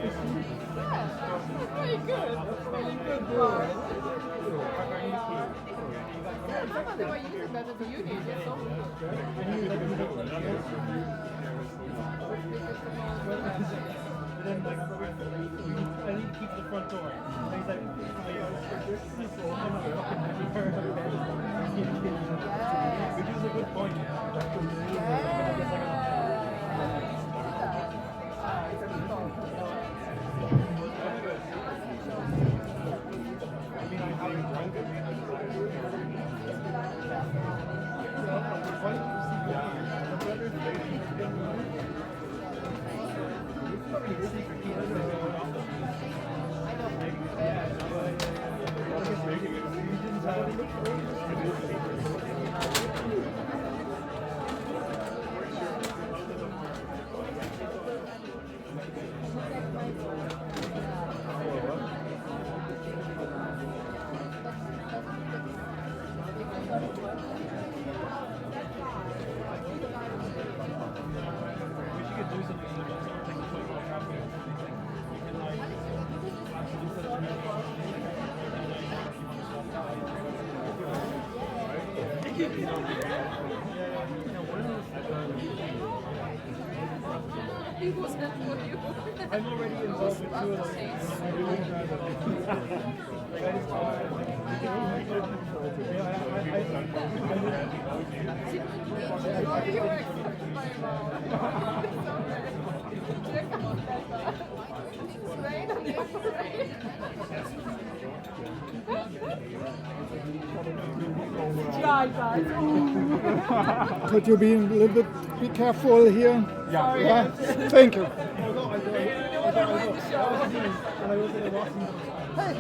Very good. Really good word. Yeah, I thought they were using that as a unit. It's so But then, like, I need to keep the front door. And he's like, which is a good point. I'm already involved with two of those things. Could you be a little bit be careful here? Yeah. Thank you. Hey.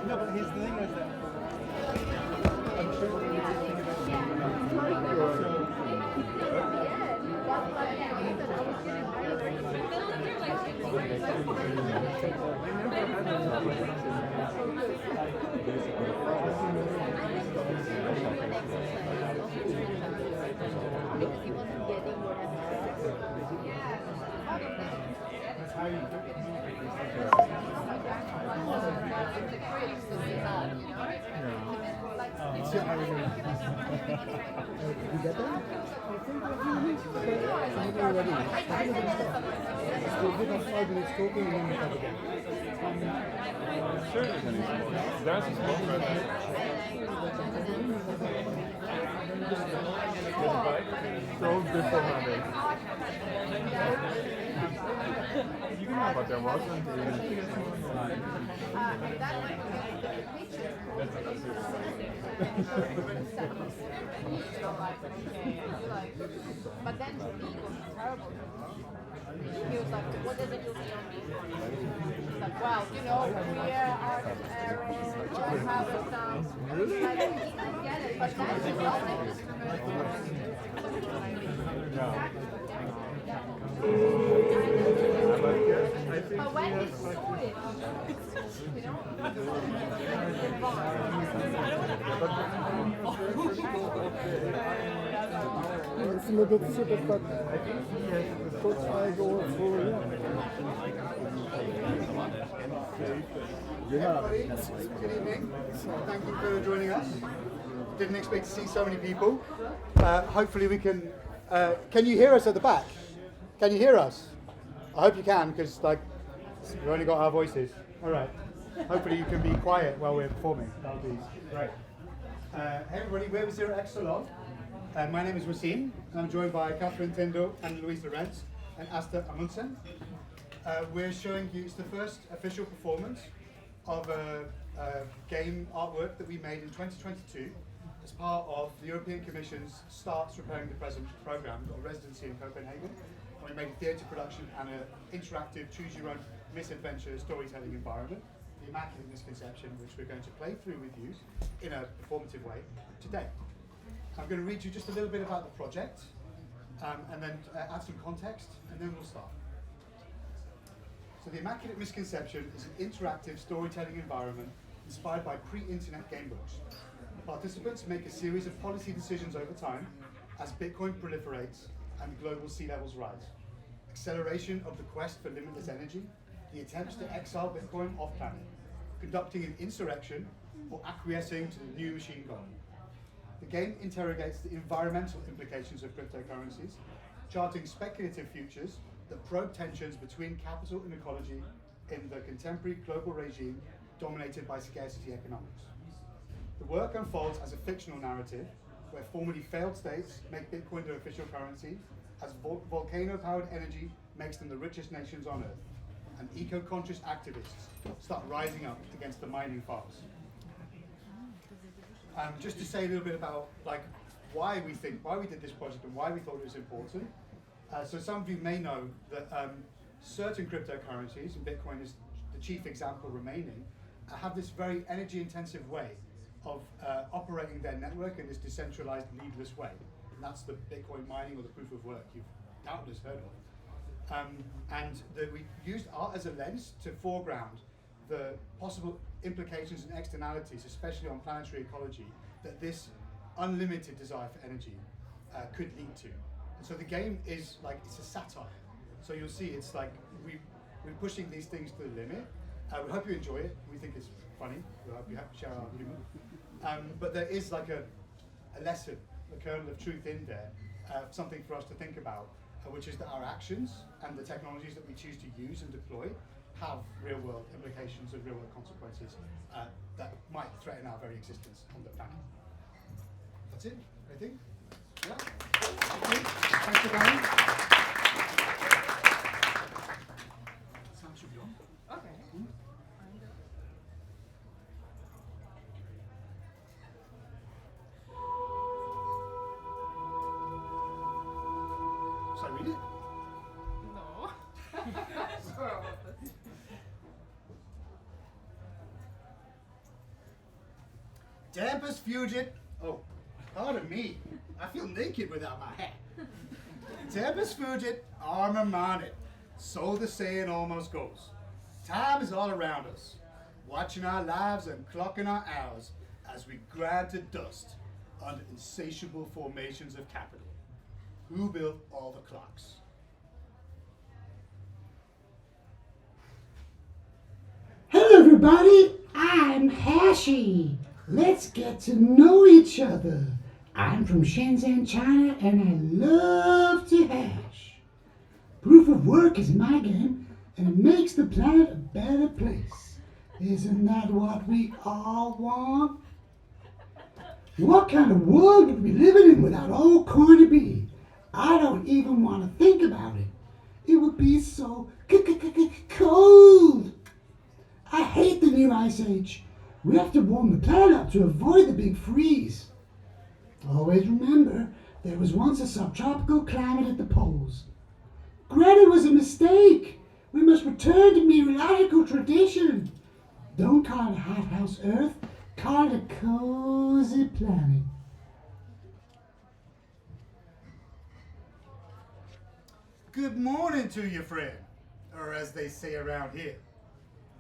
No, but his thing is that I'm sure when you think That's his so beforehand. You know what there wasn't but then he was terrible. He was like, what does it do on me? He's like, well, you know, we are an arrow, I have a sound. Like, he didn't get it, but then he felt it. But when he saw it, you know, It's a little bit stupid, but could I go through here? Yeah. Good evening. Thank you for joining us. Didn't expect to see so many people. Hopefully we can. Can you hear us at the back? Can you hear us? I hope you can, because we've only got our voices. All right. Hopefully you can be quiet while we're performing. That would be great. Hey everybody, we're with Zero X Salon. My name is Wasim, and I'm joined by Catherine Tyndall and Louise Lorenz and Asta Amundsen. we're showing you, it's the first official performance of a game artwork that we made in 2022 as part of the European Commission's Starts Repairing the Present programme. We've got a residency in Copenhagen, and we made a theatre production and an interactive choose-your-own misadventure storytelling environment, the Immaculate Misconception, which we're going to play through with you in a performative way today. I'm going to read you just a little bit about the project, and then add some context, and then we'll start. So the Immaculate Misconception is an interactive storytelling environment inspired by pre-internet game books. Participants make a series of policy decisions over time as Bitcoin proliferates and global sea levels rise. Acceleration of the quest for limitless energy, the attempts to exile Bitcoin off-planet, conducting an insurrection, or acquiescing to the new machine god. The game interrogates the environmental implications of cryptocurrencies, charting speculative futures that probe tensions between capital and ecology in the contemporary global regime dominated by scarcity economics. The work unfolds as a fictional narrative where formerly failed states make Bitcoin their official currency, as volcano-powered energy makes them the richest nations on Earth, and eco-conscious activists start rising up against the mining farms. Just to say a little bit about why we did this project and why we thought it was important. So some of you may know that certain cryptocurrencies, and Bitcoin is the chief example remaining, have this very energy-intensive way of operating their network in this decentralized, leadless way. And that's the Bitcoin mining or the proof of work you've doubtless heard of. We used art as a lens to foreground the possible implications and externalities, especially on planetary ecology, that this unlimited desire for energy could lead to. And so the game is it's a satire. So you'll see it's we're pushing these things to the limit. We hope you enjoy it. We think it's funny. We hope you share our humor. But there is a lesson, a kernel of truth in there, something for us to think about, which is that our actions and the technologies that we choose to use and deploy have real-world implications and real-world consequences that might threaten our very existence on the planet. That's it, I think. Yeah. Thanks for coming. Sound should be on. Okay. Shall I read it? No. Tempest fugit. Oh, pardon me. I feel naked without my hat. Tempest fugit, armor mounted. So the saying almost goes. Time is all around us, watching our lives and clocking our hours as we grind to dust under insatiable formations of capital. Who built all the clocks? Hello everybody, I'm Hashi. Let's get to know each other. I'm from Shenzhen, China, and I love to hash. Proof of work is my game, and it makes the planet a better place. Isn't that what we all want? What kind of world would we be living in without old coin B? I don't even want to think about it. It would be so cold. I hate the new ice age. We have to warm the planet up to avoid the big freeze. Always remember, there was once a subtropical climate at the poles. Granted, it was a mistake. We must return to meteorological tradition. Don't call it a hothouse Earth. Call it a cozy planet. Good morning to you, friend. Or as they say around here,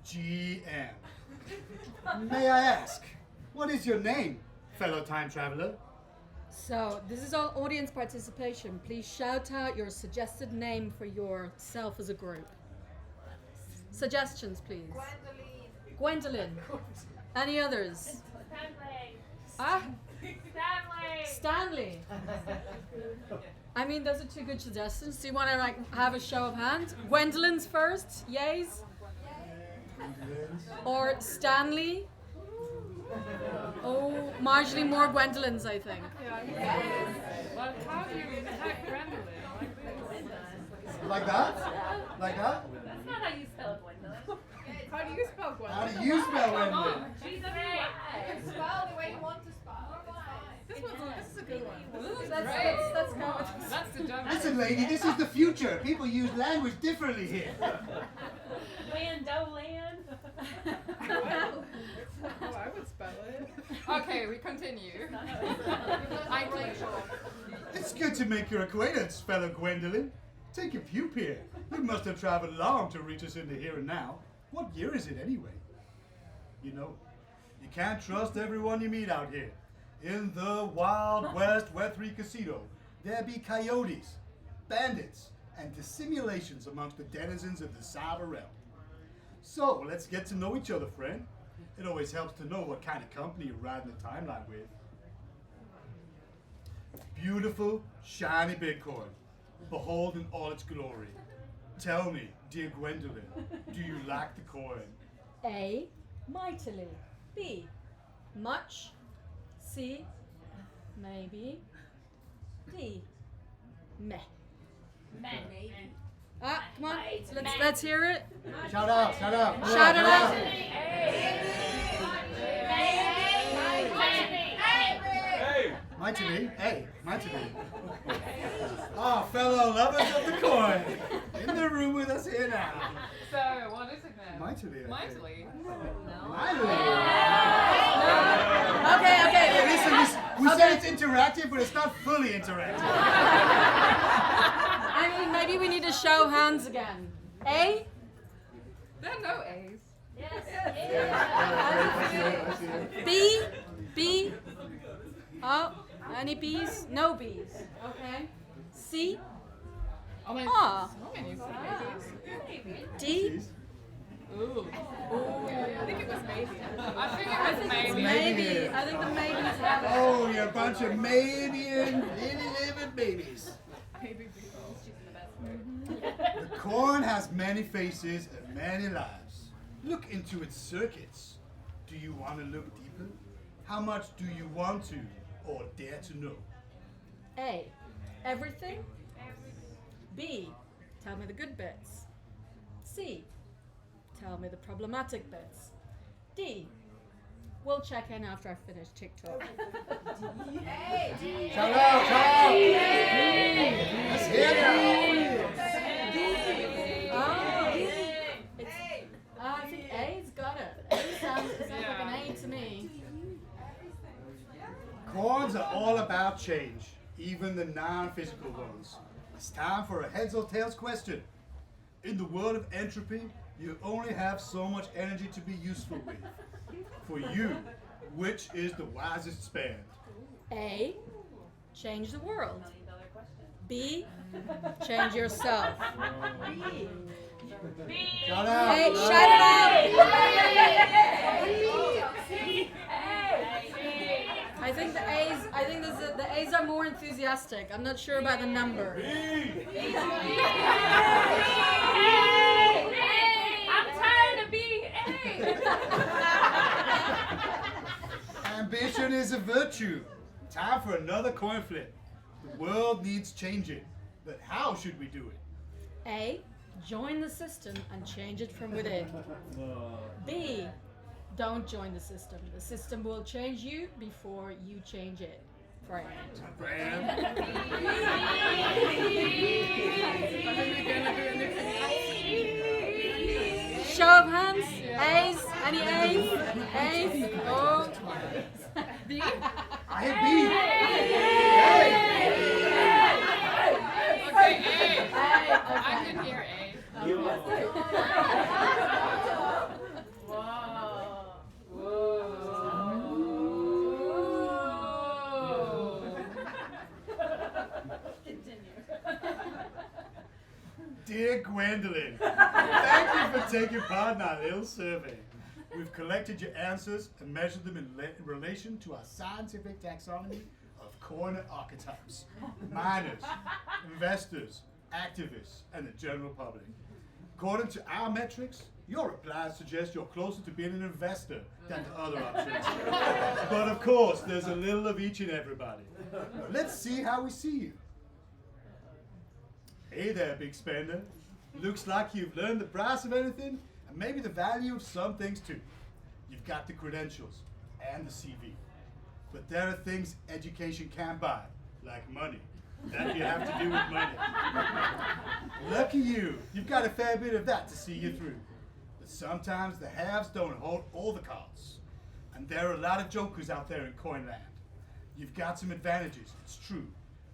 GM. May I ask, what is your name, fellow time traveler? So, this is all audience participation. Please shout out your suggested name for yourself as a group. Suggestions, please. Gwendolyn. Any others? Stanley. I mean, those are two good suggestions. Do you want to have a show of hands? Gwendolyn's first, yays? Or Stanley? Oh, marginally more Gwendolyn's, I think. Well, how do you attack Gwendolyn? Like that? Like that? That's not how you spell Gwendolyn. How do you spell How Gwendolyn? do you spell Gwendolyn? You can spell the way you want to spell. This is a good one. Let's go with That's the dumb. Listen, lady, this is the future. People use language differently here. Landolan. Well, that's not how I would spell it. Okay, we continue. I think It's good to make your acquaintance, fellow Gwendolyn. Take a pew here. You must have traveled long to reach us in the here and now. What year is it anyway? You know, you can't trust everyone you meet out here. In the Wild West Web3 Casino, there be coyotes, bandits, and dissimulations amongst the denizens of the cyber realm. So, let's get to know each other, friend. It always helps to know what kind of company you're riding the timeline with. Beautiful, shiny Bitcoin. Behold in all its glory. Tell me, dear Gwendolyn, do you like the coin? A. Mightily. B. Much. C. Maybe. D. Meh. Maybe. Ah, come on. Let's hear it. Shout out, shout out. Shout it out. Mine to me. Hey, mine to me. Ah, fellow lovers of the coin. In the room with us here now. so. What is it then? Mightily. Mightily. Mightily. Okay. Hey, listen, we said it's interactive, but it's not fully interactive. I mean, maybe we need to show hands again. A. There are no A's. B. Oh, any B's? No B's. Okay. C. Oh my Ah. so many A's. D. Ooh. I think it was maybe. I think it was maybe. Maybe. I think the maybes have it. Oh, you're a bunch of maybe-in, living babies. Maybe. The coin has many faces and many lives. Look into its circuits. Do you want to look deeper? How much do you want to or dare to know? A. Everything. B. Tell me the good bits. C. Tell me the problematic bits. D. We'll check in after I finish TikTok. Shout out, shout out! Let's hear it. I think A's got it. A sounds like an A to me. Coins are all about change, even the non-physical ones. It's time for a heads or tails question. In the world of entropy, you only have so much energy to be useful with. For you, which is the wisest spend? A. Change the world. B. Change yourself. Shout out! Hey, shout it out! I think the A's are more enthusiastic. I'm not sure about the number. I'm tired of being Ambition is a virtue. Time for another coin flip. The world needs changing, but how should we do it? A. Join the system and change it from within. B. Don't join the system. The system will change you before you change it. Friend. Show of hands. A's. Any A's? A's. Oh. B. I hit B. Okay, A. I can hear A. Dear Gwendolyn, thank you for taking part in our little survey. We've collected your answers and measured them in relation to our scientific taxonomy of coin archetypes, miners, investors, activists, and the general public. According to our metrics, your replies suggest you're closer to being an investor than to other options. But of course, there's a little of each in everybody. Let's see how we see you. Hey there, big spender. Looks like you've learned the price of anything and maybe the value of some things too. You've got the credentials and the CV. But there are things education can't buy, like money. That you have to do with money. Lucky you, you've got a fair bit of that to see you through. But sometimes the haves don't hold all the cards. And there are a lot of jokers out there in Coinland. You've got some advantages, it's true.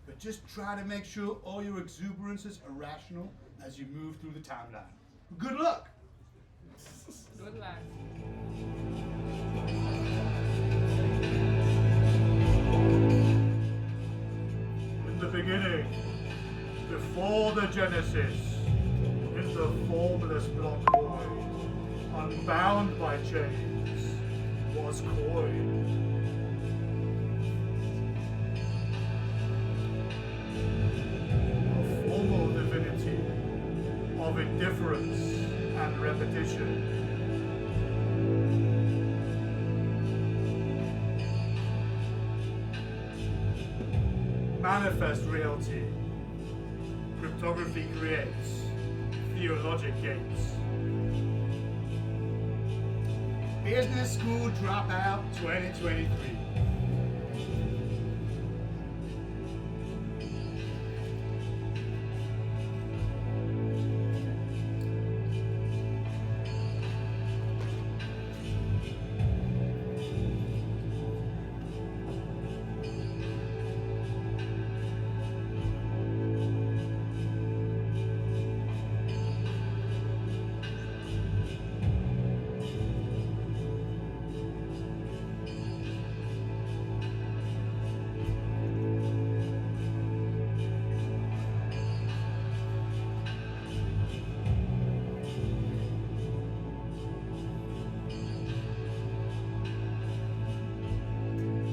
But just try to make sure all your exuberances are rational as you move through the timeline. Good luck! Good luck. In the beginning, before the Genesis, in the formless block void, unbound by chains, was coin. A formal divinity of indifference and repetition. Manifest reality. Cryptography creates. Theologic gates. Business School Dropout 2023.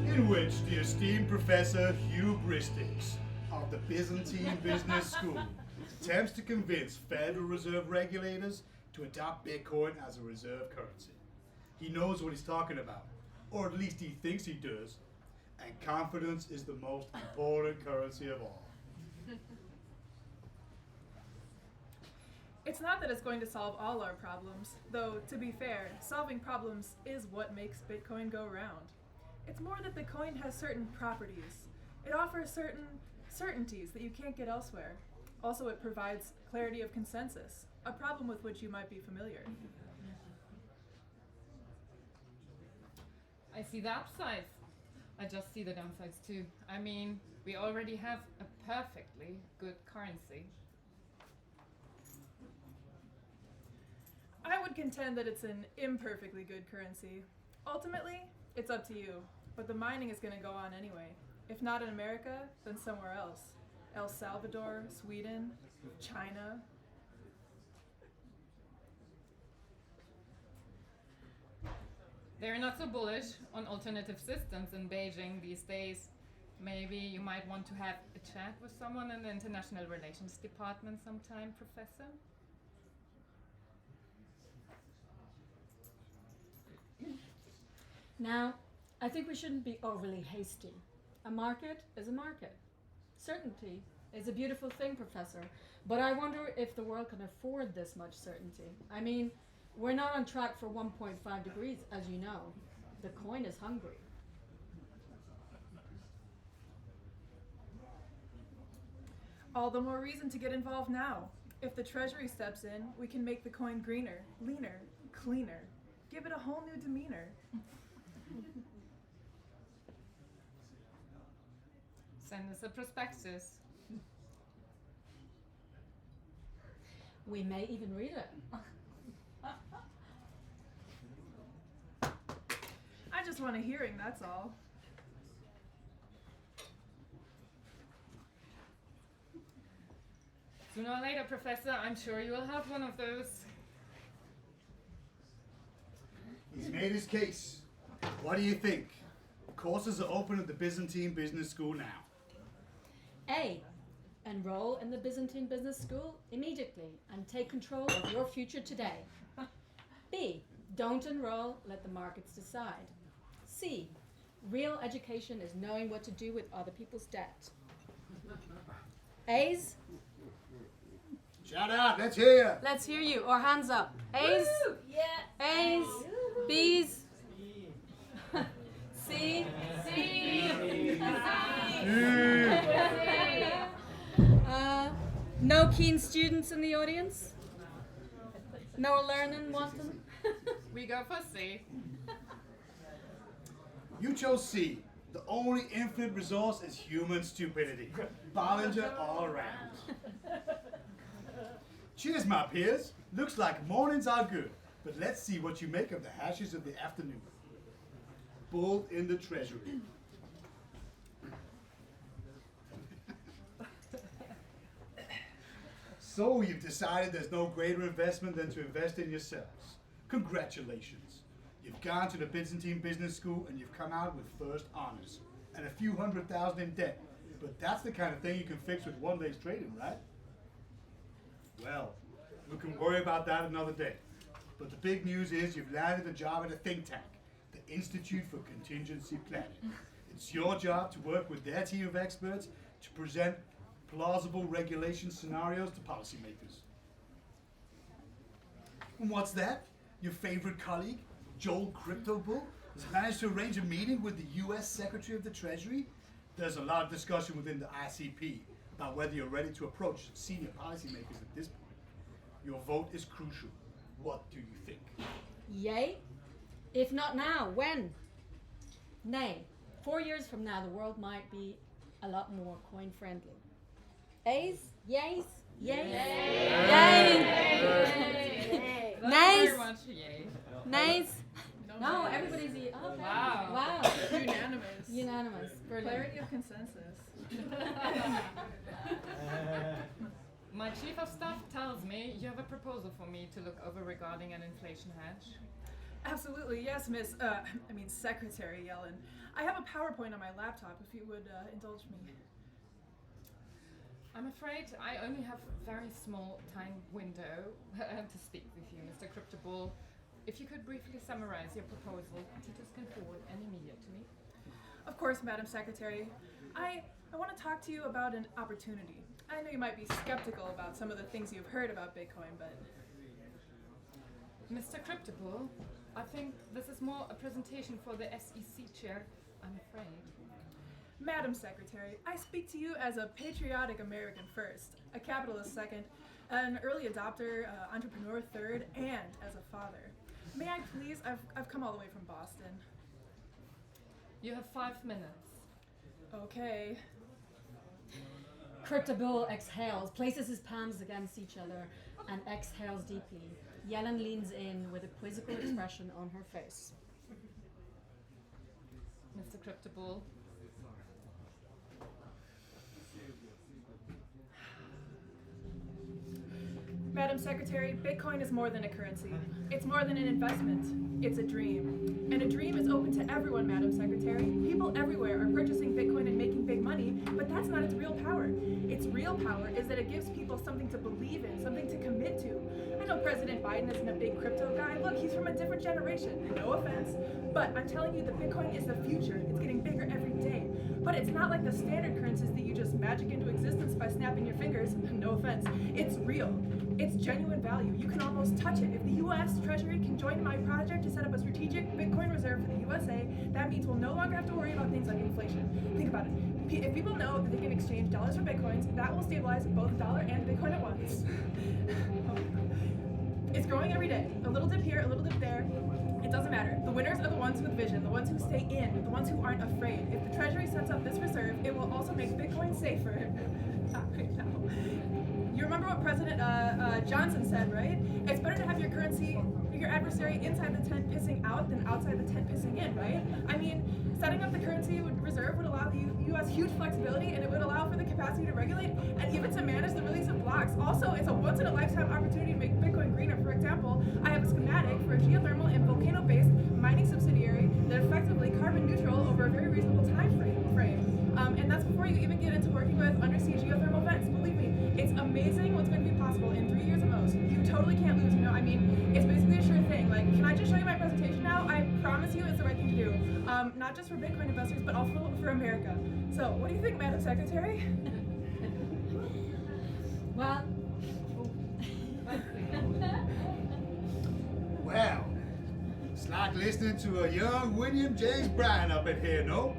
In which the esteemed Professor Hugh Bristics of the Byzantine Business School attempts to convince Federal Reserve regulators to adopt Bitcoin as a reserve currency. He knows what he's talking about, or at least he thinks he does, and confidence is the most important currency of all. It's not that it's going to solve all our problems, though, to be fair, solving problems is what makes Bitcoin go round. It's more that the coin has certain properties. It offers certain certainties that you can't get elsewhere. Also, it provides clarity of consensus, a problem with which you might be familiar. I see the upsides. I just see the downsides too. I mean, we already have a perfectly good currency. I would contend that it's an imperfectly good currency. Ultimately, it's up to you, but the mining is going to go on anyway. If not in America, then somewhere else. El Salvador, Sweden, China. They're not so bullish on alternative systems in Beijing these days. Maybe you might want to have a chat with someone in the International Relations Department sometime, Professor? Now, I think we shouldn't be overly hasty. A market is a market. Certainty is a beautiful thing, Professor, but I wonder if the world can afford this much certainty. I mean, we're not on track for 1.5 degrees, as you know. The coin is hungry. All the more reason to get involved now. If the Treasury steps in, we can make the coin greener, leaner, cleaner. Give it a whole new demeanor. Send us a prospectus. We may even read it. I just want a hearing, that's all. Sooner or later, Professor, I'm sure you will have one of those. He's made his case. What do you think? Courses are open at the Byzantine Business School now. A. Enroll in the Byzantine Business School immediately and take control of your future today. B. Don't enroll, let the markets decide. C. Real education is knowing what to do with other people's debt. A's. Shout out, let's hear you. Let's hear you. Or hands up. A's? Yeah. A's? B's? C? No keen students in the audience? No learning wanting? We go for C. You chose C. The only infinite resource is human stupidity. Bollinger all around. Cheers, my peers. Looks like mornings are good, but let's see what you make of the hashes of the afternoon. Bull in the treasury. So you've decided there's no greater investment than to invest in yourselves. Congratulations. You've gone to the Byzantine Business School and you've come out with first honors and a few $100,000 in debt. But that's the kind of thing you can fix with one day's trading, right? Well, we can worry about that another day. But the big news is you've landed a job at a think tank, the Institute for Contingency Planning. It's your job to work with their team of experts to present plausible regulation scenarios to policymakers. And what's that? Your favorite colleague, Joel Crypto Bull, has managed to arrange a meeting with the US Secretary of the Treasury? There's a lot of discussion within the ICP about whether you're ready to approach senior policymakers at this point. Your vote is crucial. What do you think? Yay? If not now, when? Nay. 4 years from now, the world might be a lot more coin friendly. A's? Yays? Yays? Yay! That's Nays? very much yay. Nays? No, everybody's okay. Wow. Wow. Unanimous. Unanimous. Brilliant. Clarity of consensus. My chief of staff tells me you have a proposal for me to look over regarding an inflation hedge. Absolutely, yes, Secretary Yellen. I have a PowerPoint on my laptop if you would indulge me. I'm afraid I only have a very small time window to speak with you, Mr. Cryptobull. If you could briefly summarize your proposal to just come forward and immediate to me. Of course, Madam Secretary. I want to talk to you about an opportunity. I know you might be skeptical about some of the things you've heard about Bitcoin, but... Mr. Cryptobull, I think this is more a presentation for the SEC chair, I'm afraid. Madam Secretary, I speak to you as a patriotic American first, a capitalist second, an early adopter, entrepreneur third, and as a father. May I please? I've come all the way from Boston. You have 5 minutes. Okay. Cryptobull exhales, places his palms against each other, and exhales deeply. Yellen leans in with a quizzical expression on her face. Mr. Cryptobull, Madam Secretary, Bitcoin is more than a currency. It's more than an investment. It's a dream. And a dream is open to everyone, Madam Secretary. People everywhere are purchasing Bitcoin and making big money, but that's not its real power. Its real power is that it gives people something to believe in, something to commit to. I know President Biden isn't a big crypto guy. Look, he's from a different generation. No offense. But I'm telling you that Bitcoin is the future. It's getting bigger every day. But it's not like the standard currencies that you just magic into existence by snapping your fingers. No offense. It's real. It's genuine value. You can almost touch it. If the U.S. Treasury can join my project to set up a strategic Bitcoin reserve for the USA, that means we'll no longer have to worry about things like inflation. Think about it. If people know that they can exchange dollars for Bitcoins, that will stabilize both the dollar and Bitcoin at once. It's growing every day. A little dip here, a little dip there. It doesn't matter. The winners are the ones with vision, the ones who stay in, the ones who aren't afraid. If the Treasury sets up this reserve, it will also make Bitcoin safer. Not right now. You remember what President Johnson said, right? It's better to have your currency, your adversary inside the tent pissing out than outside the tent pissing in, right? I mean, setting up the currency reserve would allow the U.S. huge flexibility, and it would allow for the capacity to regulate and even to manage the release of blocks. Also, it's a once-in-a-lifetime opportunity to make Bitcoin greener. For example, I have a schematic for a geothermal and volcano-based mining subsidiary that effectively carbon neutral over a very reasonable time frame. And that's before you even get into working with undersea geothermal vents. Believe me, it's amazing what's going to be possible in 3 years at most. You totally can't lose, I mean, it's basically a sure thing. Like, can I just show you my presentation now? I promise you it's the right thing to do. Not just for Bitcoin investors, but also for America. So, what do you think, Madam Secretary? Well, like listening to a young William James Bryan up in here, no?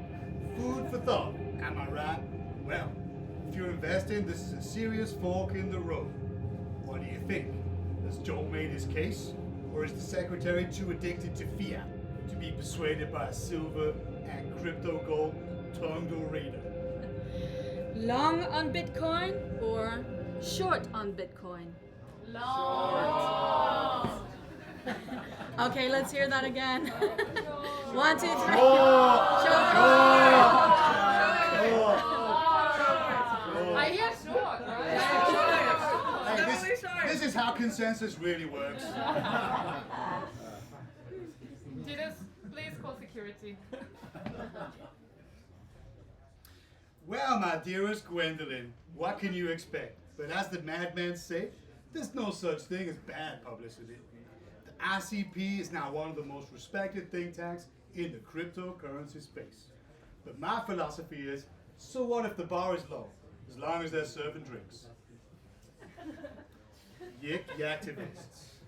Food for thought, am I right? Well, if you're investing, this is a serious fork in the road. What do you think? Has Joe made his case? Or is the secretary too addicted to fiat to be persuaded by a silver and crypto gold tongue orator? Long on Bitcoin or short on Bitcoin? Long. Okay, let's hear that again. 1, 2, 3. I hear short, right? Hey, this is how consensus really works. Titus, please call security. Well, my dearest Gwendolyn, what can you expect? But as the madmen say, there's no such thing as bad publicity. The ICP is now one of the most respected think tanks in the cryptocurrency space. But my philosophy is, so what if the bar is low, as long as they're serving drinks? Yik-yaktivists.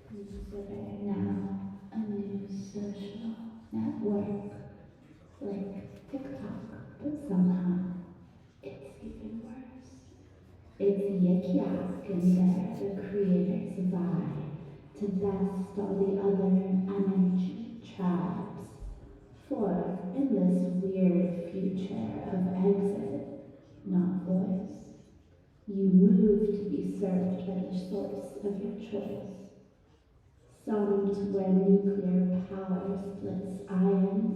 Consider now a new social network like TikTok, but somehow it's even worse. It's Yik Yak in there the creators vie to best all the other energy tribes. For in this weird future of exit, not voice, you move to be served by the source of your choice. Some to where nuclear power splits ions,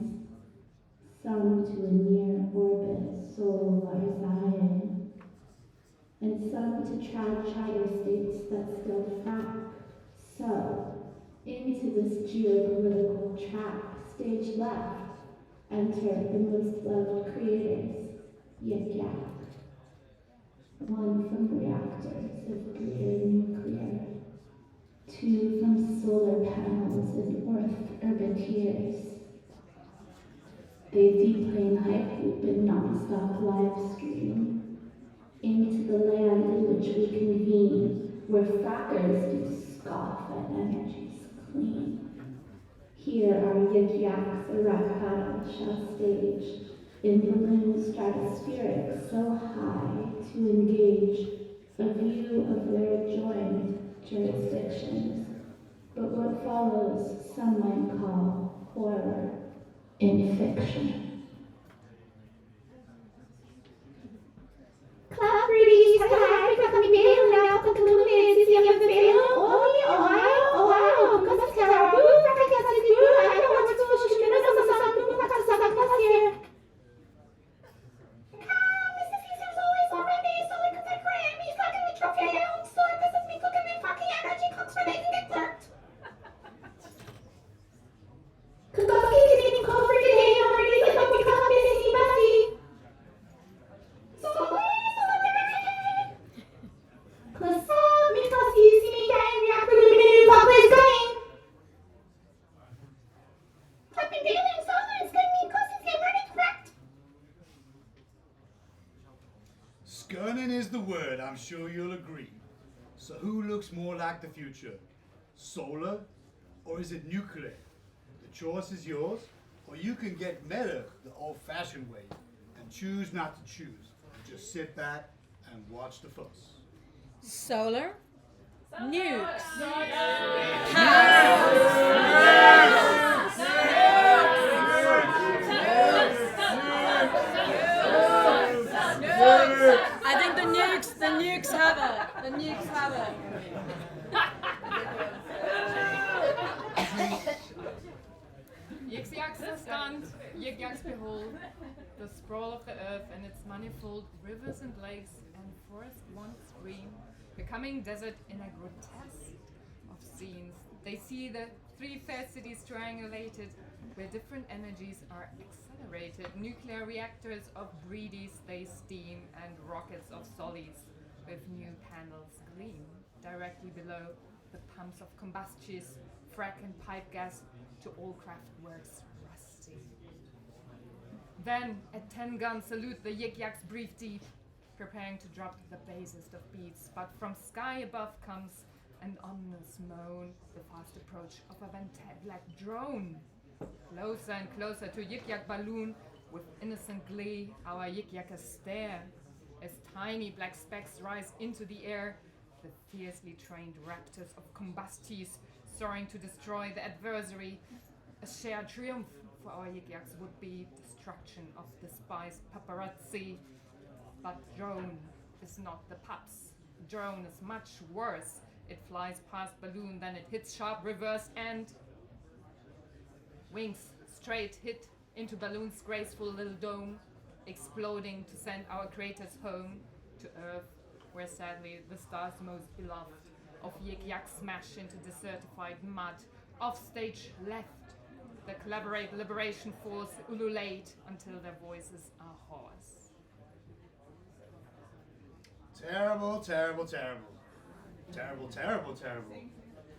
some to a near orbit solar Zion, and some to charter states that still frack. So, into this geopolitical trap, stage left, enter the most loved creators, Yik Yak. One from reactors of green nuclear, two from solar panels and earth herbiteers. They deplane hype loop and non-stop live stream into the land in which we convene, where frackers do scoff at energies clean. Here our Yik Yaks a rap battle shall stage in balloon stratospheric so high to engage a view of their joined jurisdictions. But what follows some might call horror in fiction. Club readies, hi, come be bail now, come to the minutes, you have a bail. Oh, because it's terrible. I don't want to push you, no, here. Mrs. Caesar's always already, so like a crime, he's not gonna trophy your own store, because it's me cooking me fucking energy cooks for they can get clerked. Kukoski getting cold freaking day already, like a become busy messy. So Cause because you see me getting reactor illuminated while it's going. I've been dealing so it's gonna mean causes get ready correct. Skirning is the word, I'm sure you'll agree. So who looks more like the future? Solar or is it nuclear? The choice is yours, or you can get meta the old-fashioned way and choose not to choose. Just sit back and watch the fuss. Solar, nukes, I think the nukes have it. The nukes have it. Yik Yaks stand, Yik Yaks behold, the sprawl of the earth and its manifold rivers and lakes and forest once green, becoming desert in a grotesque of scenes. They see the three fair cities triangulated, where different energies are accelerated. Nuclear reactors of breedies they steam, and rockets of solids with new panels gleam directly below the pumps of combustions, frack and pipe gas to all craftworks rusty. Then at 10 gun salute the Yik Yaks breathe deep, preparing to drop the basest of beats. But from sky above comes and ominous moan, the fast approach of a Van-Ted-like drone. Closer and closer to Yik-Yak balloon, with innocent glee, our Yik-Yackers stare. As tiny black specks rise into the air, the fiercely trained raptors of combusties soaring to destroy the adversary. A shared triumph for our Yik-Yaks would be destruction of despised paparazzi. But drone is not the pups. Drone is much worse. It flies past balloon, then it hits sharp reverse and wings straight hit into balloon's graceful little dome, exploding to send our creators home to Earth, where sadly the stars most beloved of Yik-Yak smash into desertified mud. Off stage left, the collaborate liberation force ululate until their voices are hoarse. Terrible, terrible, terrible. Terrible, terrible, terrible.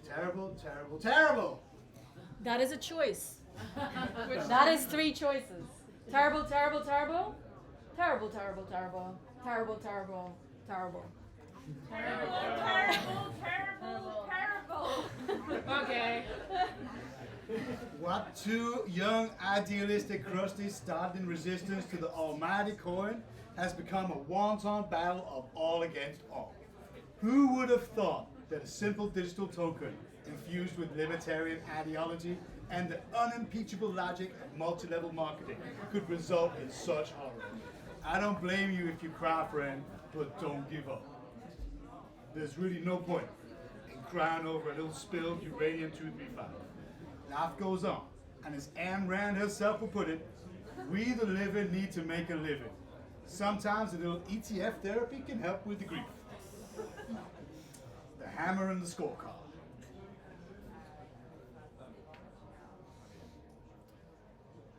Terrible, terrible, terrible. That is a choice. That is 3 choices. Terrible, terrible, terrible. Terrible, terrible, terrible. Terrible, terrible, terrible. Okay. What 2 young, idealistic crusties started in resistance to the almighty coin has become a wanton battle of all against all. Who would have thought that a simple digital token infused with libertarian ideology and the unimpeachable logic of multi-level marketing could result in such horror? I don't blame you if you cry, friend, but don't give up. There's really no point in crying over a little spilled uranium-235. Life goes on, and as Ayn Rand herself will put it, we the living need to make a living. Sometimes a little ETF therapy can help with the grief. The hammer and the scorecard.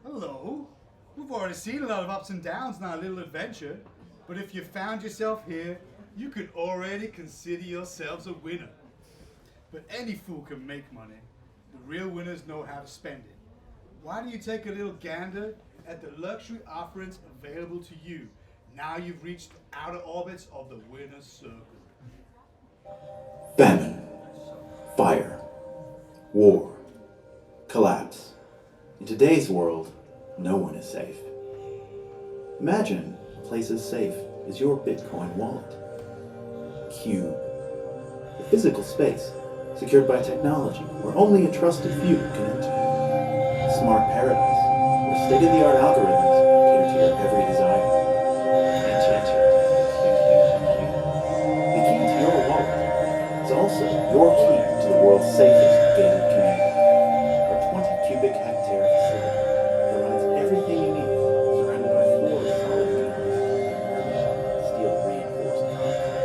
Hello. We've already seen a lot of ups and downs in our little adventure, but if you found yourself here, you could already consider yourselves a winner. But any fool can make money. The real winners know how to spend it. Why do you take a little gander at the luxury offerings available to you now you've reached the outer orbits of the winner's circle? Famine, fire, war, collapse. In today's world, no one is safe. Imagine a place as safe as your Bitcoin wallet. Cube, a physical space secured by technology where only a trusted few can enter. A smart paradise where state-of-the-art algorithms cater to your every desire. Enter. The key to your wallet is also your key to the world's safest gated community. Our 20 cubic hectare facility provides everything you need, surrounded by 4 solid pillars and steel reinforced concrete.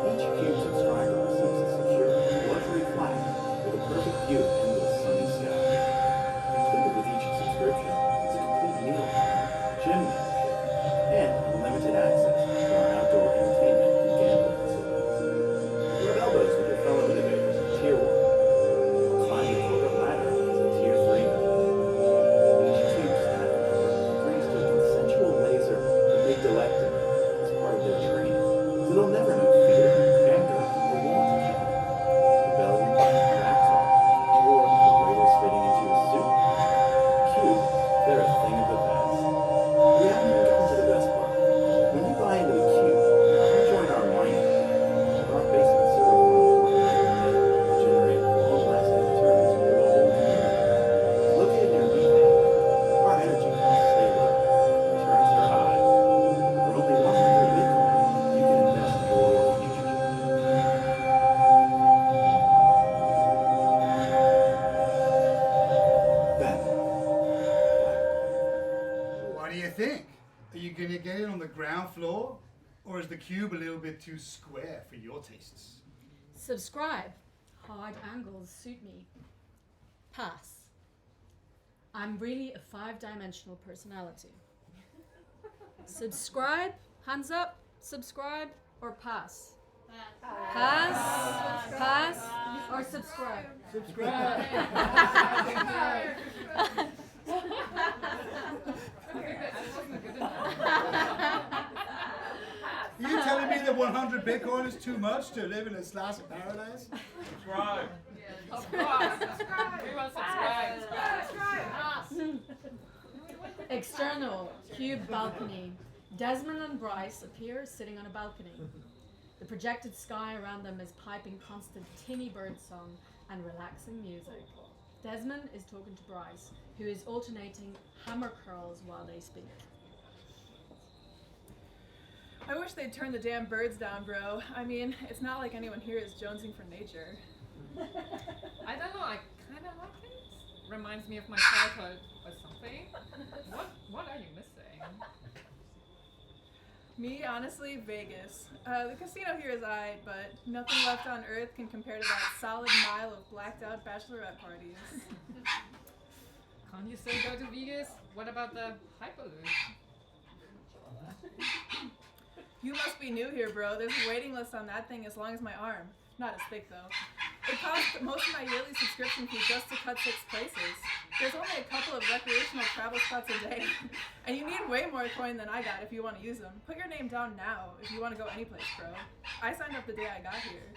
Each cube subscriber receives a secure luxury flat with a perfect view of endless sunny skies. Included with each subscription is a complete meal plan, gym membership, and unlimited access to our outdoor entertainment and gambling facilities. Rub elbows with your fellow innovators in Tier 1, or climb the corporate ladder as a Tier 3 member. Each cube staff member agrees to a consensual laser amygdalectomy as part of their training, so they'll never know fear, anger, or want to kill. Rebellion, backtalk, or the waiters fitting into a suit. Cube, they're a thing of the past. We haven't even gotten to the best part. When you buy into the Cube, you join our mining team. Our basement server farms work night and day to generate long-lasting returns for the whole community. Located near Methane, our energy costs stay low, returns are high. For only 100 Bitcoin, you can invest in your future. Famine. What do you think? Are you gonna get it on the ground floor? Or is the cube a little bit too square for your tastes? Subscribe. Hard angles suit me. Pass. I'm really a 5-dimensional personality. Subscribe, hands up, subscribe, or pass? Pass, pass, or subscribe? Subscribe. You telling me that 100 Bitcoin is too much to live in a slice of paradise? Subscribe. Of course. We will subscribe. External cube balcony. Desmond and Bryce appear sitting on a balcony. The projected sky around them is piping constant tinny bird song and relaxing music. Desmond is talking to Bryce, who is alternating hammer curls while they speak. I wish they'd turn the damn birds down, bro. I mean, it's not like anyone here is jonesing for nature. I don't know, I kind of like it. Reminds me of my childhood or something. What are you missing? Me, honestly, Vegas. The casino here is aight, but nothing left on Earth can compare to that solid mile of blacked out bachelorette parties. Can't you still go to Vegas? What about the Hyperloop? You must be new here, bro. There's a waiting list on that thing as long as my arm. Not as thick, though. It cost most of my yearly subscription fee just to cut 6 places. There's only a couple of recreational travel spots a day, and you need way more coin than I got if you want to use them. Put your name down now if you want to go anyplace, bro. I signed up the day I got here.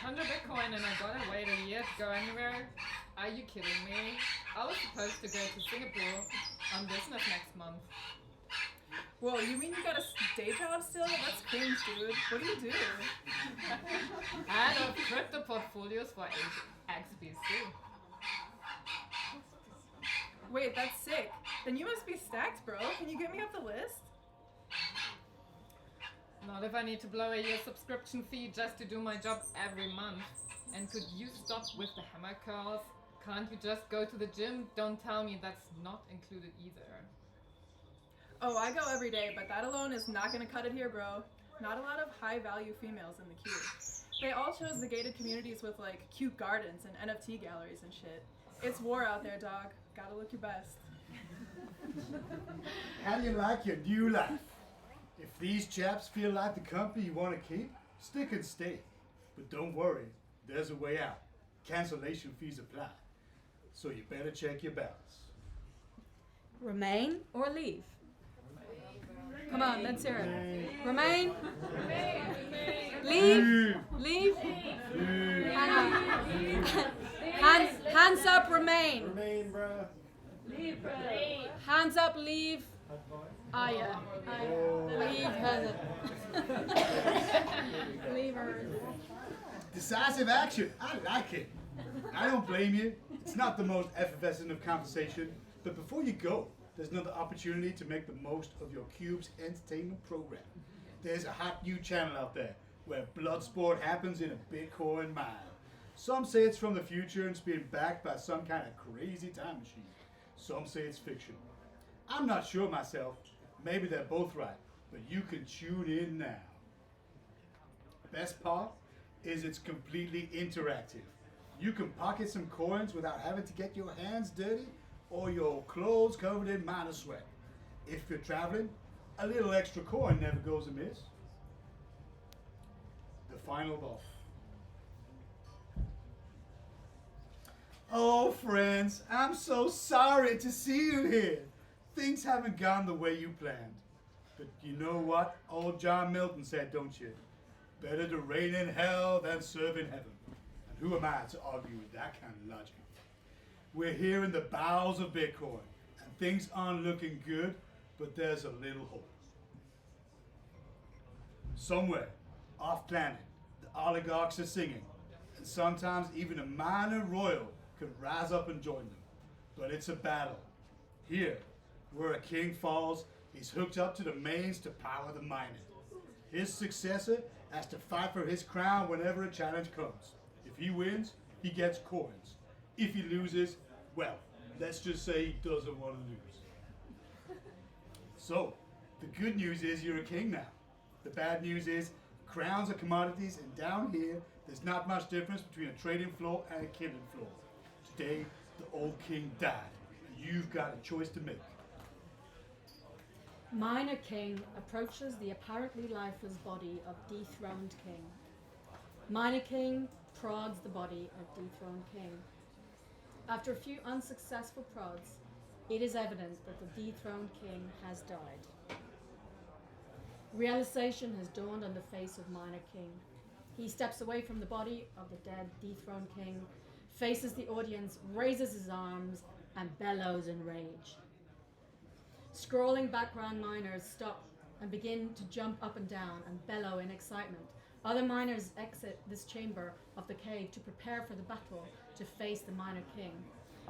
100 Bitcoin and I gotta wait a year to go anywhere? Are you kidding me? I was supposed to go to Singapore on business next month. Whoa, you mean you got a day job still? That's cringe, dude. What do you do? Head of crypto portfolios for XBC. Wait, that's sick. Then you must be stacked, bro. Can you get me up the list? Not if I need to blow a year subscription fee just to do my job every month. And could you stop with the hammer curls? Can't you just go to the gym? Don't tell me that's not included either. Oh, I go every day, but that alone is not gonna cut it here, bro. Not a lot of high-value females in the queue. They all chose the gated communities with, like, cute gardens and NFT galleries and shit. It's war out there, dog. Gotta look your best. How do you like your new life? If these chaps feel like the company you want to keep, stick and stay. But don't worry, there's a way out. Cancellation fees apply. So you better check your balance. Remain or leave? Come on, let's hear it. Remain? Leave? Leave? Hands up, remain. Remain, bruh. Hands up, leave. Ah, yeah. Leave her. Leave her. Decisive action. I like it. I don't blame you. It's not the most effervescent of conversation, but before you go, there's another opportunity to make the most of your Cube's entertainment program. There's a hot new channel out there where blood sport happens in a Bitcoin mine. Some say it's from the future and it's being backed by some kind of crazy time machine. Some say it's fiction. I'm not sure myself. Maybe they're both right, but you can tune in now. Best part is it's completely interactive. You can pocket some coins without having to get your hands dirty or your clothes covered in miner sweat. If you're traveling, a little extra coin never goes amiss. The final boss. Oh, friends, I'm so sorry to see you here. Things haven't gone the way you planned. But you know what old John Milton said, don't you? Better to reign in hell than serve in heaven. And who am I to argue with that kind of logic? We're here in the bowels of Bitcoin, and things aren't looking good, but there's a little hope. Somewhere, off planet, the oligarchs are singing, and sometimes even a minor royal could rise up and join them. But it's a battle. Here, where a king falls, he's hooked up to the mains to power the mining. His successor has to fight for his crown whenever a challenge comes. If he wins, he gets coins. If he loses, well, let's just say he doesn't want to lose. So, the good news is you're a king now. The bad news is crowns are commodities, and down here, there's not much difference between a trading floor and a killing floor. Today, the old king died, and you've got a choice to make. Miner King approaches the apparently lifeless body of dethroned king. Miner King prods the body of dethroned king. After a few unsuccessful prods, it is evident that the dethroned king has died. Realization has dawned on the face of Minor King. He steps away from the body of the dead, dethroned king, faces the audience, raises his arms, and bellows in rage. Scrolling background miners stop and begin to jump up and down and bellow in excitement. Other miners exit this chamber of the cave to prepare for the battle to face the Minor King.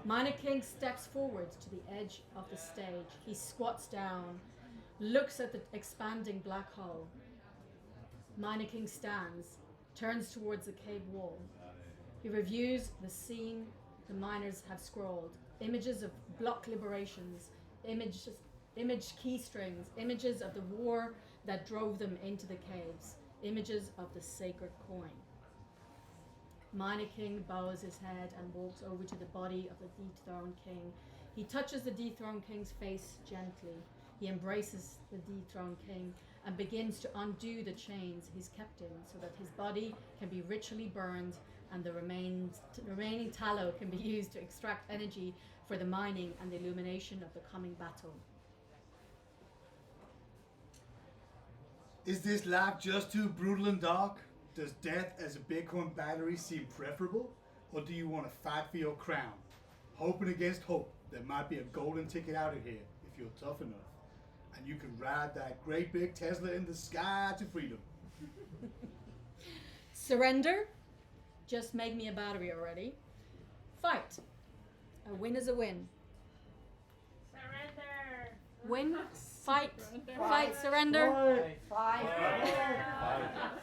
Minor King steps forward to the edge of the stage. He squats down, looks at the expanding black hole. Minor King stands, turns towards the cave wall. He reviews the scene the miners have scrolled. Images of block liberations, image keystrings, images of the war that drove them into the caves, images of the sacred coin. Minor King bows his head and walks over to the body of the dethroned king. He touches the dethroned king's face gently. He embraces the dethroned king and begins to undo the chains he's kept in so that his body can be ritually burned and the remaining tallow can be used to extract energy for the mining and the illumination of the coming battle. Is this life just too brutal and dark? Does death as a Bitcoin battery seem preferable? Or do you want to fight for your crown? Hoping against hope, there might be a golden ticket out of here if you're tough enough. And you can ride that great big Tesla in the sky to freedom. Surrender? Just make me a battery already. Fight. A win is a win. Surrender. Win, fight, fight, surrender. Fight.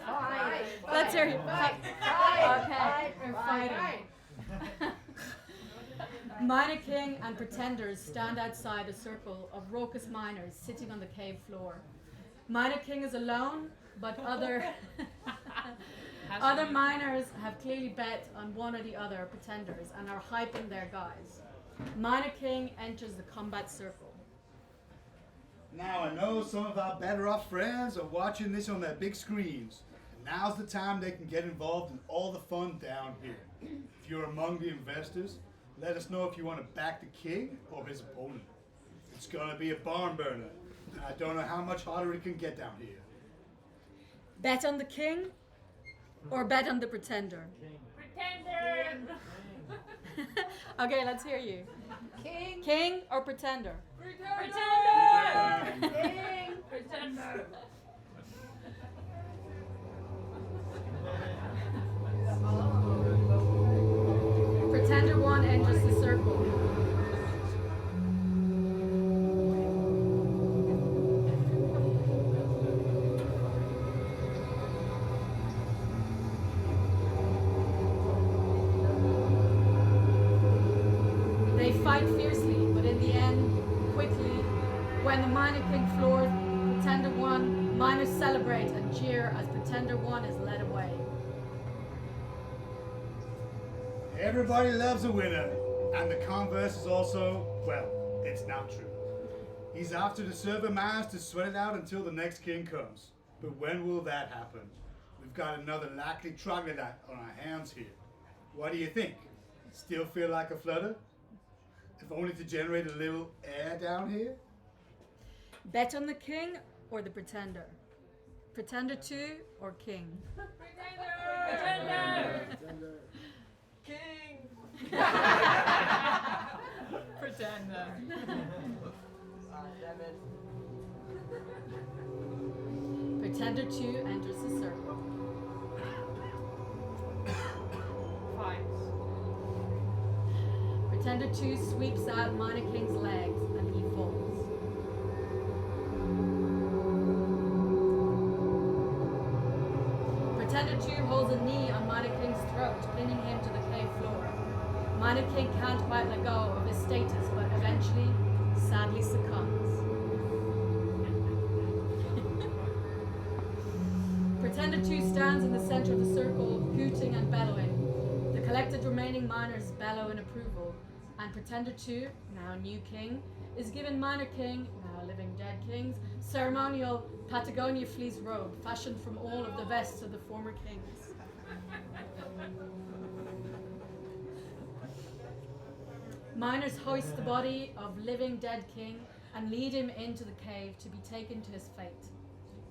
Fight. Let's hear you. Fight. Okay, we're fighting. Minor King and pretenders stand outside a circle of raucous miners sitting on the cave floor. Minor King is alone, but other miners have clearly bet on one or the other pretenders and are hyping their guys. Minor King enters the combat circle. Now I know some of our better off friends are watching this on their big screens. Now's the time they can get involved in all the fun down here. If you're among the investors, let us know if you want to back the king or his opponent. It's gonna be a barn burner, and I don't know how much harder it can get down here. Bet on the king or bet on the pretender? Pretender. Okay, let's hear you. King. King or pretender? Pretender. King. Pretender. Pretender 1 enters the circle. They fight fiercely, but in the end, quickly, when the Minor King floors Pretender 1, miners celebrate and cheer as Pretender 1 is led away. Everybody loves a winner, and the converse is also, well, it's not true. He's after the server mines to sweat it out until the next king comes. But when will that happen? We've got another likely troglodyte on our hands here. What do you think? Still feel like a flutter? If only to generate a little air down here? Bet on the king or the pretender? Pretender 2 or king? Pretender. King! Pretender. Pretender 2 enters the circle. Fight. Pretender 2 sweeps out Minor King's legs and he falls. Pretender 2 holds a knee on Minor King's throat, pinning him to the cave floor. Minor King can't quite let go of his status, but eventually, sadly succumbs. Pretender 2 stands in the center of the circle, hooting and bellowing. The collected remaining miners bellow in approval, and Pretender 2, now new king, is given Minor King, now living dead kings, ceremonial Patagonia fleece robe fashioned from all of the vests of the former kings. Miners hoist the body of living dead king and lead him into the cave to be taken to his fate.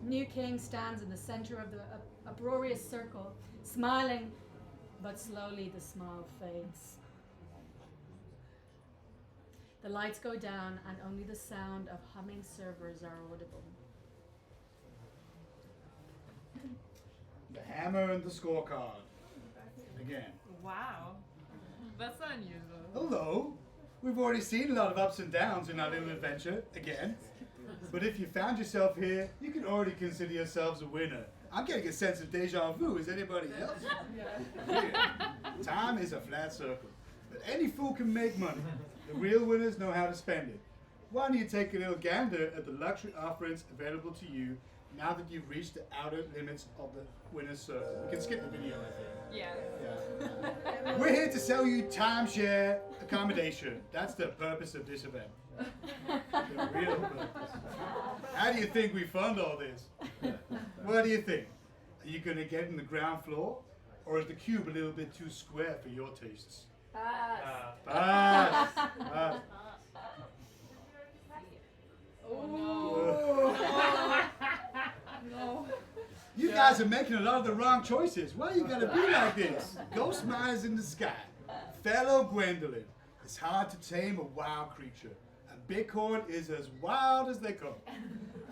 New king stands in the center of the uproarious circle, smiling, but slowly the smile fades. The lights go down and only the sound of humming servers are audible. The hammer and the scorecard. Again. Wow. That's unusual. Hello. We've already seen a lot of ups and downs in our little adventure, again. But if you found yourself here, you can already consider yourselves a winner. I'm getting a sense of deja vu. Is anybody else? Yeah. Time is a flat circle. But any fool can make money. The real winners know how to spend it. Why don't you take a little gander at the luxury offerings available to you now that you've reached the outer limits of the winner's circle? We can skip the video, I think. Yeah. We're here to sell you timeshare accommodation. That's the purpose of this event. The real purpose. How do you think we fund all this? What do you think? Are you going to get in the ground floor? Or is the cube a little bit too square for your tastes? Pass. No. You guys are making a lot of the wrong choices. Why you gotta be like this? Ghost miners in the sky. Fellow Gwendolyn. It's hard to tame a wild creature. And Bitcoin is as wild as they come.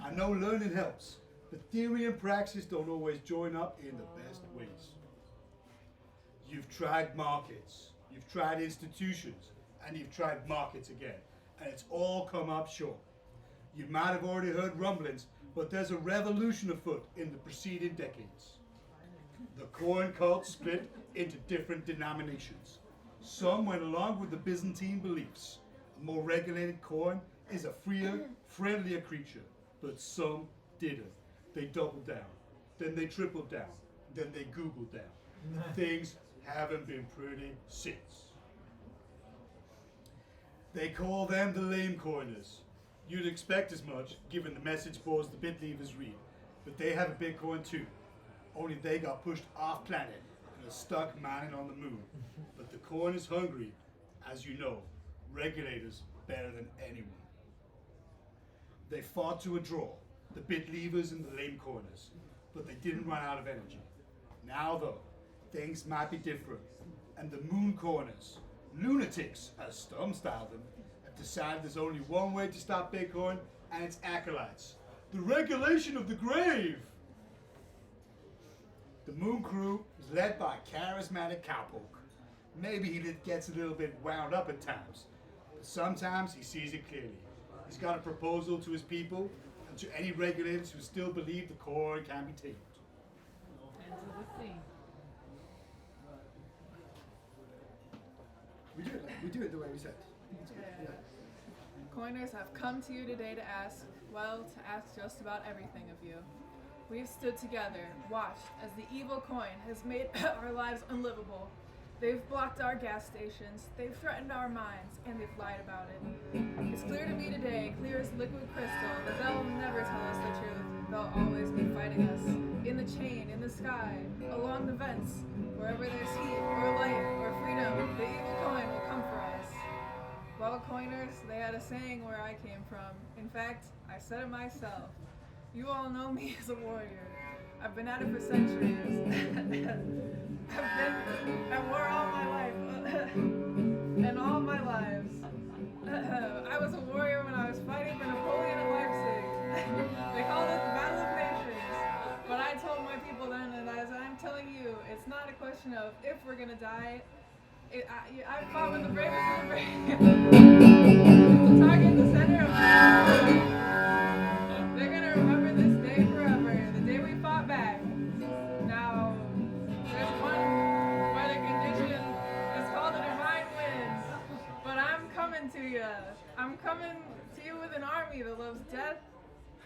I know learning helps, but theory and praxis don't always join up in the best ways. You've tried markets, you've tried institutions, and you've tried markets again. And it's all come up short. You might have already heard rumblings, but there's a revolution afoot in the preceding decades. The coin cult split into different denominations. Some went along with the Byzantine beliefs. A more regulated coin is a freer, friendlier creature, but some didn't. They doubled down, then they tripled down, then they Googled down. Things haven't been pretty since. They call them the lame coiners. You'd expect as much, given the message boards the bit leavers read. But they have a Bitcoin too. Only they got pushed off planet and are stuck mining on the moon. But the coin is hungry, as you know. Regulators better than anyone. They fought to a draw, the bit leavers and the lame coiners. But they didn't run out of energy. Now though, things might be different. And the moon coiners, lunatics as Stum styled them, decided there's only one way to stop Bitcoin and its acolytes. The regulation of the grave! The Moon Crew is led by a charismatic cowpoke. Maybe he gets a little bit wound up at times, but sometimes he sees it clearly. He's got a proposal to his people and to any regulators who still believe the coin can be tamed. Enter the scene. We do it the way we said. Yeah. Coiners have come to you today to ask just about everything of you. We've stood together, watched as the evil coin has made our lives unlivable. They've blocked our gas stations, they've threatened our minds, and they've lied about it. It's clear to me today, clear as liquid crystal, that they'll never tell us the truth. They'll always be fighting us. In the chain, in the sky, along the vents, wherever there's heat, or light, or freedom, the evil coin will come for us. Well, coiners, they had a saying where I came from. In fact, I said it myself. You all know me as a warrior. I've been at it for centuries. I've been at war all my life. And all my lives. I was a warrior when I was fighting for Napoleon at Leipzig. They called it the Battle of Nations. But I told my people then, and as I'm telling you, it's not a question of if we're gonna die. I fought with the bravest of the brave. The target, the center of the they're gonna remember this day forever, the day we fought back. Now, there's one weather condition, it's called a divine wind. But I'm coming to you. I'm coming to you with an army that loves death,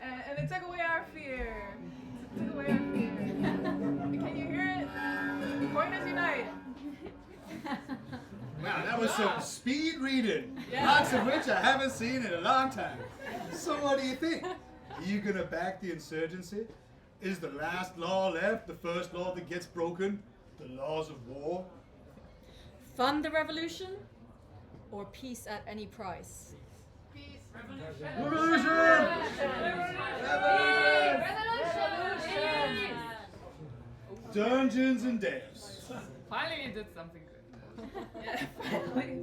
and it took away our fear. It took away our fear. Can you hear it? Coiners unite. Wow, that was some speed reading, Yeah. lots of which I haven't seen in a long time. So what do you think? Are you gonna back the insurgency? Is the last law left the first law that gets broken? The laws of war? Fund the revolution or peace at any price? Revolution! Revolution! Dungeons and Devs. Finally, you did something good. Yeah, finally.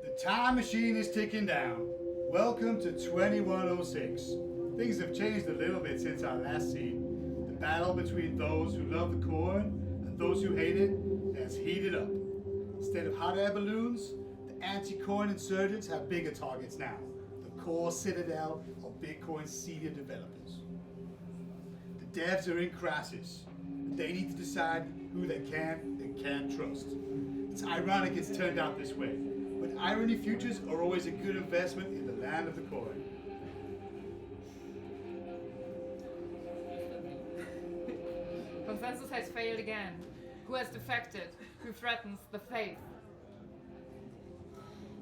The time machine is ticking down. Welcome to 2106. Things have changed a little bit since our last scene. The battle between those who love the coin and those who hate it has heated up. Instead of hot air balloons, the anti-coin insurgents have bigger targets now. The core citadel of Bitcoin senior developers. The devs are in crisis. They need to decide who they can and can't trust. It's ironic it's turned out this way, but irony futures are always a good investment in the land of the coin. Consensus has failed again. Who has defected? Who threatens the faith?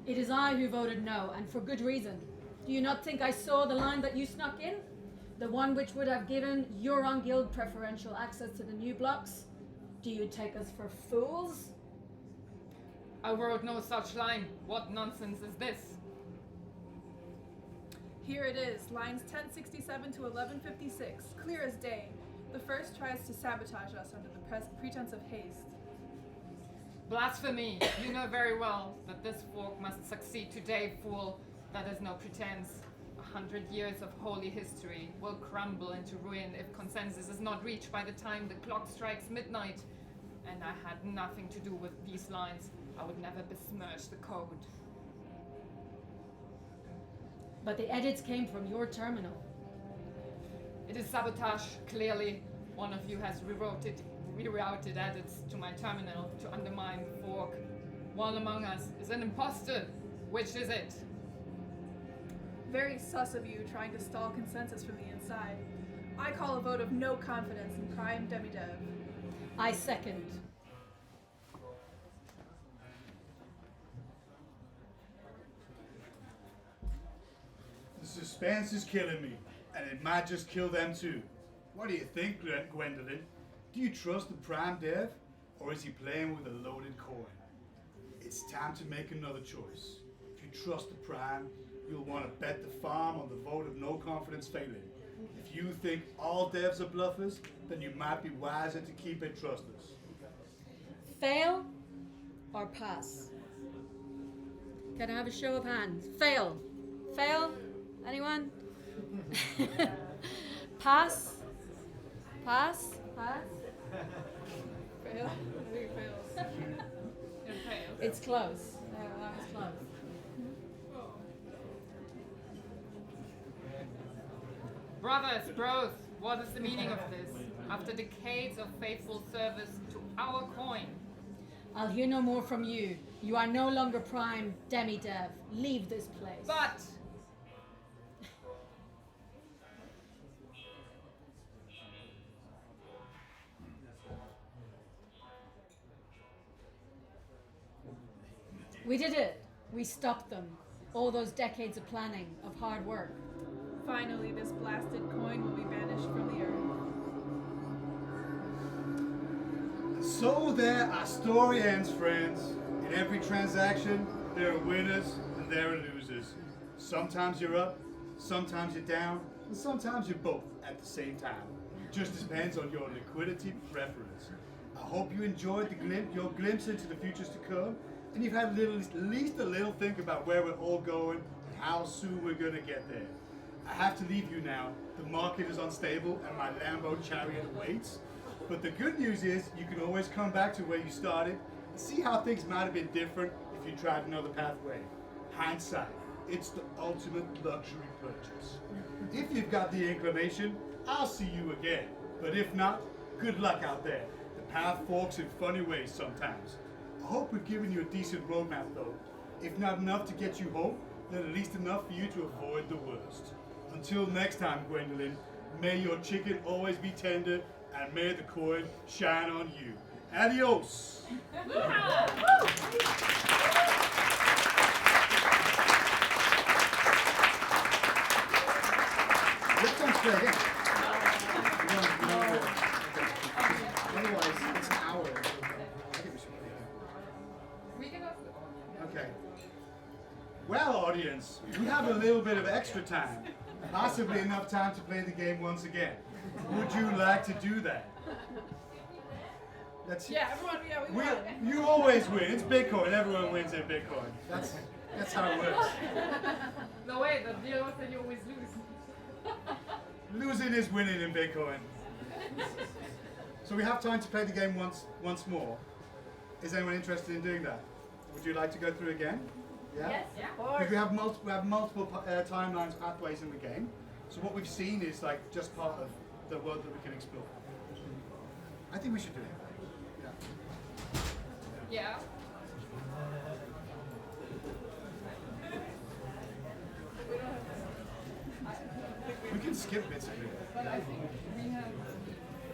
It is I who voted no, and for good reason. Do you not think I saw the line that you snuck in? The one which would have given Euron Guild preferential access to the new blocks? Do you take us for fools? I wrote no such line. What nonsense is this? Here it is, lines 1067 to 1156, clear as day. The first tries to sabotage us under the pretense of haste. Blasphemy! You know very well that this fork must succeed today, fool. That is no pretense. 100 years of holy history will crumble into ruin if consensus is not reached by the time the clock strikes midnight. And I had nothing to do with these lines. I would never besmirch the code. But the edits came from your terminal. It is sabotage, clearly. One of you has rerouted edits to my terminal to undermine the fork. One among us is an imposter. Which is it? Very sus of you trying to stall consensus from the inside. I call a vote of no confidence in Prime Demidev. I second. The suspense is killing me, and it might just kill them too. What do you think, Gwendolyn? Do you trust the Prime Dev, or is he playing with a loaded coin? It's time to make another choice. If you trust the Prime, you'll want to bet the farm on the vote of no confidence failing. If you think all devs are bluffers, then you might be wiser to keep it trustless. Fail or pass? Can I have a show of hands? Fail. Fail? Anyone? Pass? Pass? Pass? Fail? I think it fails. It failed. It's close. That was close. Brothers, bros, what is the meaning of this? After decades of faithful service to our coin, I'll hear no more from you. You are no longer Prime Demidev. Leave this place. but We did it. We stopped them. All those decades of planning, of hard work. Finally, this blasted coin will be banished from the earth. So there our story ends, friends. In every transaction, there are winners and there are losers. Sometimes you're up, sometimes you're down, and sometimes you're both at the same time. It just depends on your liquidity preference. I hope you enjoyed your glimpse into the futures to come, and you've had at least a little think about where we're all going and how soon we're going to get there. I have to leave you now. The market is unstable and my Lambo chariot waits. But the good news is you can always come back to where you started and see how things might have been different if you tried another pathway. Hindsight, it's the ultimate luxury purchase. If you've got the inclination, I'll see you again. But if not, good luck out there. The path forks in funny ways sometimes. I hope we've given you a decent roadmap though. If not enough to get you home, then at least enough for you to avoid the worst. Until next time, Gwendolyn, may your chicken always be tender and may the coin shine on you. Adios! Let's go play again. Otherwise, it's an hour. I think we should play again. We can also. Okay. Well, audience, we have a little bit of extra time. Possibly enough time to play the game once again. Would you like to do that? Yeah, everyone, we won. You always win. It's Bitcoin. Everyone wins in Bitcoin. That's how it works. No way, the deal was that you always lose. Losing is winning in Bitcoin. So we have time to play the game once more. Is anyone interested in doing that? Would you like to go through again? Yeah? Yes, yeah. Because we have multiple timelines, pathways in the game. So what we've seen is like just part of the world that we can explore. I think we should do it. Yeah. We can skip bits of it. But I think we have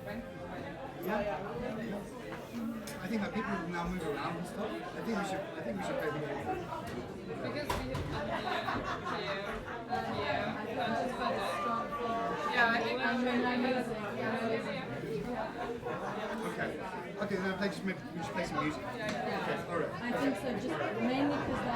went Yeah. I think that people now move around and stuff. I think we should play the game. because we have here, yeah, I think Okay. Okay, then we should play some music. Okay, alright. I think so, just mainly because